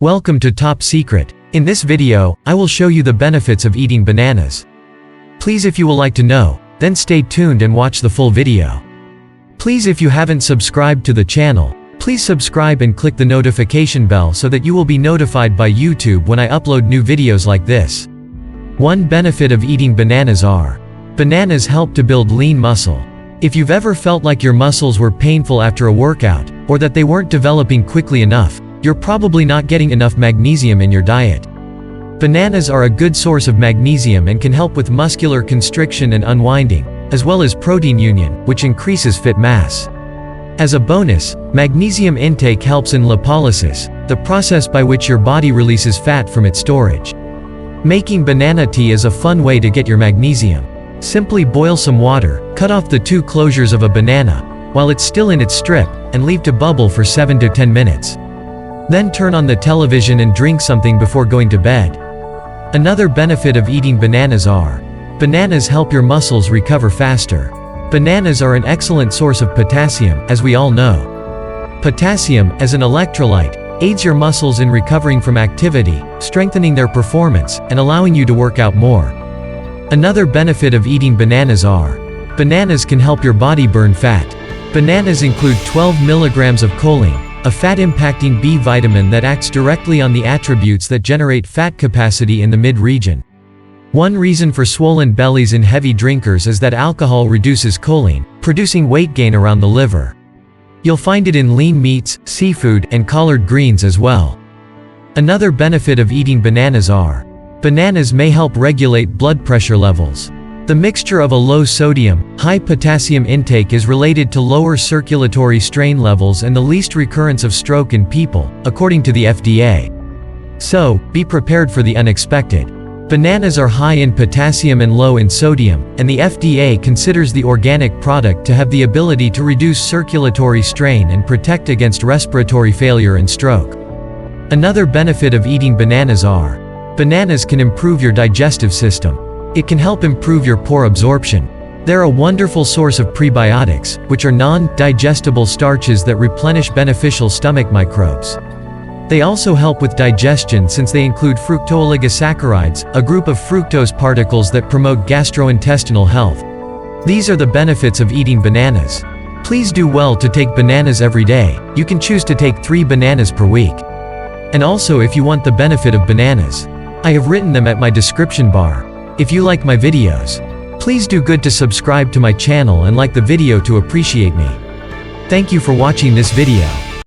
Welcome to Top Secret. In this video, I will show you the benefits of eating bananas. Please, if you will like to know, then stay tuned and watch the full video. Please, if you haven't subscribed to the channel, please subscribe and click the notification bell so that you will be notified by YouTube when I upload new videos like this. One benefit of eating bananas are: bananas help to build lean muscle. If you've ever felt like your muscles were painful after a workout, or that they weren't developing quickly enough, you're probably not getting enough magnesium in your diet. Bananas are a good source of magnesium and can help with muscular constriction and unwinding, as well as protein union, which increases fat mass. As a bonus, magnesium intake helps in lipolysis, the process by which your body releases fat from its storage. Making banana tea is a fun way to get your magnesium. Simply boil some water, cut off the two closures of a banana, while it's still in its strip, and leave to bubble for 7 to 10 minutes. Then turn on the television and drink something before going to bed. Another benefit of eating bananas are: bananas help your muscles recover faster. Bananas are an excellent source of potassium, as we all know. Potassium, as an electrolyte, aids your muscles in recovering from activity, strengthening their performance, and allowing you to work out more. Another benefit of eating bananas are: bananas can help your body burn fat. Bananas include 12 milligrams of choline, a fat-impacting B vitamin that acts directly on the attributes that generate fat capacity in the mid-region. One reason for swollen bellies in heavy drinkers is that alcohol reduces choline, producing weight gain around the liver. You'll find it in lean meats, seafood, and collard greens as well. Another benefit of eating bananas are: bananas may help regulate blood pressure levels. The mixture of a low sodium, high potassium intake is related to lower circulatory strain levels and the least recurrence of stroke in people, according to the FDA. So, be prepared for the unexpected. Bananas are high in potassium and low in sodium, and the FDA considers the organic product to have the ability to reduce circulatory strain and protect against respiratory failure and stroke. Another benefit of eating bananas are: bananas can improve your digestive system. It can help improve your pore absorption. They're a wonderful source of prebiotics, which are non-digestible starches that replenish beneficial stomach microbes. They also help with digestion since they include fructooligosaccharides, a group of fructose particles that promote gastrointestinal health. These are the benefits of eating bananas. Please do well to take bananas every day. You can choose to take 3 bananas per week. And also, if you want the benefit of bananas, I have written them at my description bar. If you like my videos, please do good to subscribe to my channel and like the video to appreciate me. Thank you for watching this video.